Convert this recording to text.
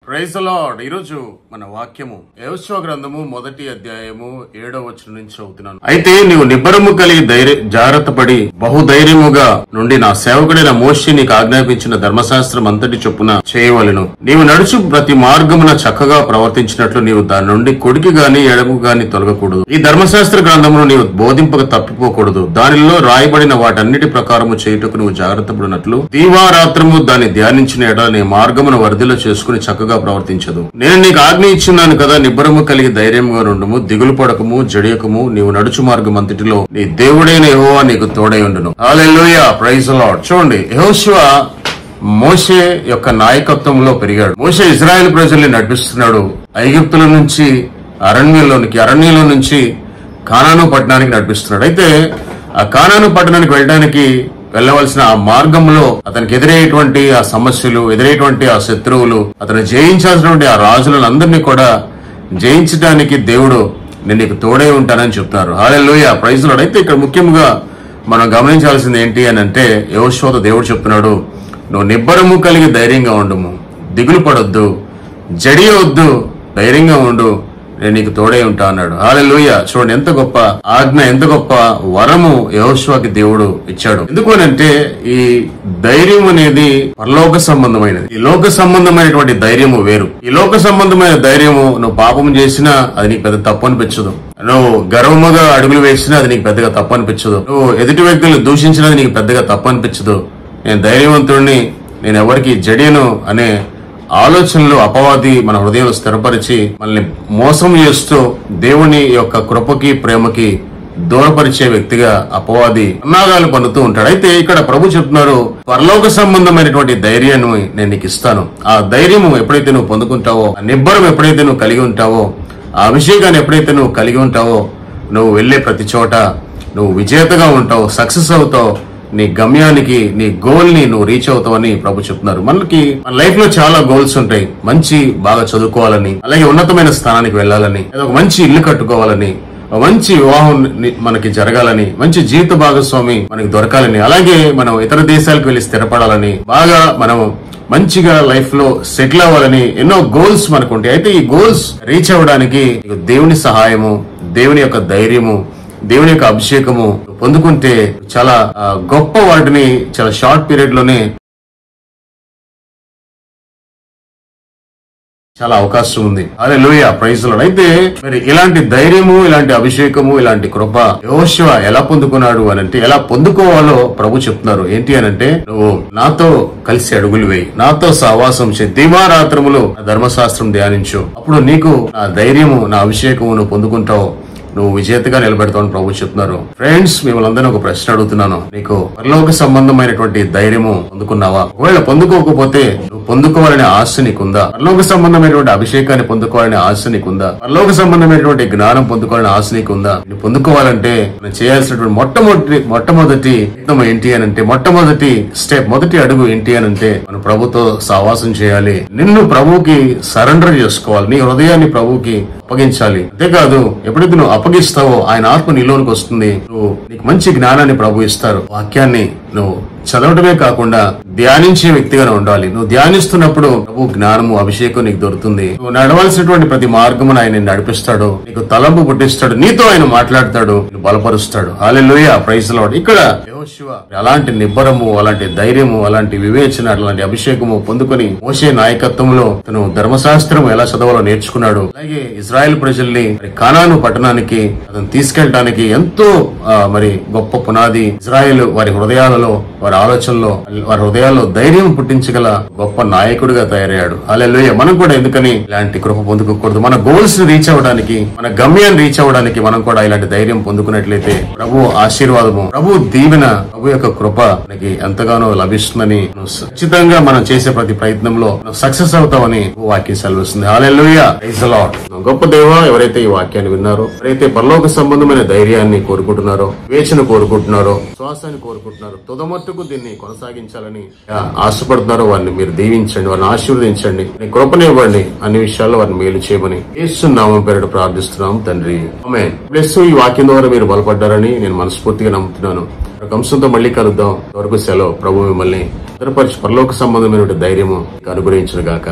Praise the lord. ఈరోజు మన వాక్యము యెహోషువ గ్రంథము 1వ అధ్యాయము 7వ వచనం నుంచి చదువుతున్నాను. అయితే నీవు నిబ్బరము కలిగి జాగ్రత్త పడి బహుధైర్యముగా నుండి నా సేవకుడైన మోషే నీకు ఆజ్ఞాపించిన ధర్మశాస్త్రం అంతటి చొప్పున చేయవలెను. నీవు నడుచు ప్రతి మార్గమున చక్కగా ప్రవర్తించినట్లు నీవు దాని నుండి కుడికి గాని ఎడమకు గాని తొలగకూడదు. ఈ ధర్మశాస్త్ర గ్రంథమును నీవు బోధింపక తప్పిపోకూడదు. దానిలో రాయబడిన వాటన్నిటి ప్రకారము చేయుటకు నువ్వు జాగ్రత్త పడినట్లు దీవారాత్రము దాన్ని ధ్యానించిన ఎడల నీ మార్గమును వరిదిలో చేసుకుని చక్కగా ప్రవర్తించదు. నేను నీకు ఆజ్ఞ ఇచ్చున్నాను కదా, నిబ్బరము కలిగి ధైర్యంగా నుండుము, దిగులు పడకము, జడియకము. నీవు నడుచు మార్గం అంతటిలో నీ దేవుడైన యెహోవా నీకు తోడై ఉండును. హల్లెలూయా, ప్రైజ్ ది లార్డ్. చూడండి, యెహోషువ మోషే యొక్క నాయకత్వంలో పెరిగాడు. మోషే ఇజ్రాయెల్ ప్రజల్ని నడిపిస్తున్నాడు. ఐగుప్తుల నుంచి అరణ్యంలో నుంచి కానాను పట్టణానికి నడిపిస్తున్నాడు. అయితే ఆ కానాను పట్టణానికి వెళ్ళడానికి వెళ్ళవలసిన ఆ మార్గంలో అతనికి ఎదురయ్యేటువంటి ఆ సమస్యలు, ఎదురయ్యేటువంటి ఆ శత్రువులు, అతను జయించాల్సినటువంటి ఆ రాజులను అందరినీ కూడా జయించడానికి దేవుడు నేను నీకు తోడే ఉంటానని చెప్తున్నారు. హల్లెలూయా, ప్రైజ్ ది లార్డ్. అయితే ఇక్కడ ముఖ్యంగా మనం గమనించాల్సింది ఏంటి అని అంటే, యెహోషువతో దేవుడు చెప్తున్నాడు, నువ్వు నిబ్బరము కలిగి ధైర్యంగా ఉండుము, దిగులు పడొద్దు, జడియవద్దు, ధైర్యంగా ఉండు, నేను నీకు తోడే ఉంటా అన్నాడు. హల్లెలూయా. చూడండి, ఎంత గొప్ప ఆజ్ఞ, ఎంత గొప్ప వరము యెహోషువకి దేవుడు ఇచ్చాడు. ఎందుకు అంటే ఈ ధైర్యం అనేది పరలోక సంబంధమైనది. ఈ లోక సంబంధమైనటువంటి ధైర్యము వేరు. ఈ లోక సంబంధమైన ధైర్యము నువ్వు పాపం చేసినా అది నీకు పెద్ద తప్పు అనిపించదు. నువ్వు గర్వముగా అడుగులు వేసినా అది నీకు పెద్దగా తప్పు అనిపించదు. నువ్వు ఎదుటి వ్యక్తులను దూషించినది నీకు పెద్దగా తప్పు అనిపించదు. నేను ధైర్యవంతుడిని, నేను ఎవరికి జడియను అనే ఆలోచనలు అపవాది మన హృదయంలో స్థిరపరిచి మనల్ని మోసం చేస్తూ దేవుని యొక్క కృపకి ప్రేమకి దూరపరిచే వ్యక్తిగా అపవాది అన్నాగాలు పన్నుతూ ఉంటాడు. అయితే ఇక్కడ ప్రభు చెప్తున్నారు, పరలోక సంబంధమైనటువంటి ధైర్యాన్ని నేను నీకు ఇస్తాను. ఆ ధైర్యము ఎప్పుడైతే నువ్వు పొందుకుంటావో, ఆ నిబ్బరం ఎప్పుడైతే నువ్వు కలిగి ఉంటావో, ఆ అభిషేకాన్ని ఎప్పుడైతే నువ్వు కలిగి ఉంటావో, నువ్వు వెళ్లే ప్రతి చోట నువ్వు విజేతగా ఉంటావు, సక్సెస్ అవుతావు. నీ గమ్యానికి, నీ గోల్ ని నువ్వు రీచ్ అవుతావని ప్రభు చెప్తున్నారు. మనకి మన లైఫ్ లో చాలా గోల్స్ ఉంటాయి. బాగా చదువుకోవాలని, అలాగే ఉన్నతమైన స్థానానికి వెళ్లాలని, ఒక మంచి ఇల్లు కట్టుకోవాలని, మంచి వివాహం మనకి జరగాలని, మంచి జీవిత భాగస్వామి మనకి దొరకాలని, అలాగే మనం ఇతర దేశాలకు వెళ్లి స్థిరపడాలని, బాగా మనం మంచిగా లైఫ్ లో సెటిల్ అవ్వాలని ఎన్నో గోల్స్ మనకు ఉంటాయి. అయితే ఈ గోల్స్ రీచ్ అవ్వడానికి దేవుని సహాయము, దేవుని యొక్క ధైర్యము, దేవుని యొక్క అభిషేకము పొందుకుంటే చాలా గొప్ప వాటిని చాలా షార్ట్ పీరియడ్ లోనే చాలా అవకాశం ఉంది. హల్లెలూయా, ప్రైజ్ ది లార్డ్. అయితే మరి ఇలాంటి ధైర్యము, ఇలాంటి అభిషేకము, ఇలాంటి కృప యెహోషువ ఎలా పొందుకున్నాడు అని అంటే, ఎలా పొందుకోవాలో ప్రభు చెప్తున్నారు. ఏంటి అని అంటే, నువ్వు నాతో కలిసి అడుగులు వేయి, నాతో సహవాసం చేయి, దివారాత్రములు ధర్మశాస్త్రం ధ్యానించు, అప్పుడు నీకు నా ధైర్యము, నా అభిషేకము నువ్వు పొందుకుంటావు, నువ్వు విజేతగా నిలబెడతావని ప్రభు చెప్తున్నారు. ఫ్రెండ్స్, మిమ్మల్ని ఒక ప్రశ్న అడుగుతున్నాను. నీకు పరలోక సంబంధమైనటువంటి ధైర్యము పొందుకున్నావా? ఒకవేళ పొందుకోకపోతే నువ్వు పొందుకోవాలనే ఆశ నీకుందా? పరలోక సంబంధమైనటువంటి అభిషేకాన్ని పొందుకోవాలనే ఆశ నీకుందా? పరలోక సంబంధమైనటువంటి జ్ఞానం పొందుకోవాలనే ఆశ నీకుందా? నువ్వు పొందుకోవాలంటే మనం చేయాల్సినటువంటి మొట్టమొదటి యత్నం ఏంటి అని అంటే, మొట్టమొదటి స్టెప్, మొదటి అడుగు ఏంటి అని అంటే, మనం ప్రభుతో సహవాసం చేయాలి. నిన్ను ప్రభువుకి సరెండర్ చేసుకోవాలి. నీ హృదయాన్ని ప్రభువుకి అప్పగించాలి. అంతేకాదు, ఎప్పుడైతే నువ్వు అప్పగిస్తావో ఆయన ఆత్మ నీలోనికి వస్తుంది. నీకు మంచి జ్ఞానాన్ని ప్రభు ఇస్తారు. వాక్యాన్ని నువ్వు చదవటమే కాకుండా ధ్యానించే వ్యక్తిగా ఉండాలి. నువ్వు ధ్యానిస్తున్నప్పుడు ప్రభు జ్ఞానము, అభిషేకం నీకు దొరుకుతుంది. నువ్వు నడవలసినటువంటి ప్రతి మార్గమును ఆయన నడిపిస్తాడు, నీకు తలంపు పుట్టిస్తాడు, నీతో ఆయన మాట్లాడతాడు, నిన్ను బలపరుస్తాడు. హల్లెలూయా, ప్రైజ్ ది లార్డ్. ఇక్కడ యెహోషువ అలాంటి నిబ్బరము, అలాంటి ధైర్యము, అలాంటి వివేచన, అలాంటి అభిషేకము పొందుకొని మోషే నాయకత్వంలో తను ధర్మశాస్త్రం ఎలా చదవాలో నేర్చుకున్నాడు. అలాగే ఇజ్రాయెల్ ప్రజల్ని కానాను పట్టణానికి అతను తీసుకెళ్ళడానికి ఎంతో మరి గొప్ప పునాది. ఇజ్రాయెల్ వారి హృదయాలలో, వారి ఆలోచనలో, వారి హృదయాల్లో ధైర్యం పుట్టించగల గొప్ప నాయకుడిగా తయారయ్యాడు. హల్లెలూయా. మనం కూడా ఎందుకని ఇలాంటి కృప పొందుకోకూడదు? మన గోల్స్ ని రీచ్ అవ్వడానికి, మన గమ్యాన్ని రీచ్ అవ్వడానికి మనం కూడా ఇలాంటి ధైర్యం పొందుకున్నట్లయితే ప్రభు ఆశీర్వాదము, ప్రభు దీవెన, ప్రభు యొక్క కృప మనకి ఎంతగానో లభిస్తుందని, ఖచ్చితంగా మనం చేసే ప్రతి ప్రయత్నంలో సక్సెస్ అవుతామని వాక్యం సెలవిస్తుంది. హల్లెలూయా, ప్రైజ్ ది లార్డ్. గొప్ప దేవ, ఎవరైతే ఈ వాక్యాన్ని విన్నారో, ఎవరైతే పరలోక సంబంధమైన ధైర్యాన్ని కోరుకుంటున్నారో, వేచను కోరుకుంటున్నారో, శ్వాసాన్ని కోరుకుంటున్నారో, తుదమట్టుకు దీన్ని కొనసాగించాలని ఆశపడుతున్నారో వారిని మీరు దీవించండి, వారిని ఆశీర్వదించండి, నీ కృపనివ్వండి, అన్ని విషయాల్లో వారిని మేలు చేయమని యేసు నామం పేరిట ప్రార్థిస్తున్నాం తండ్రి, ఆమేన్. ప్లస్ ఈ వాక్యం ద్వారా మీరు బలపడ్డారని నేను మనస్ఫూర్తిగా నమ్ముతున్నాను. అంశంతో మళ్ళీ కలుద్దాం. వరకు సెలవు. ప్రభు మిమ్మల్ని పరలోక సంబంధమైన ధైర్యము అనుగ్రహించును గాక.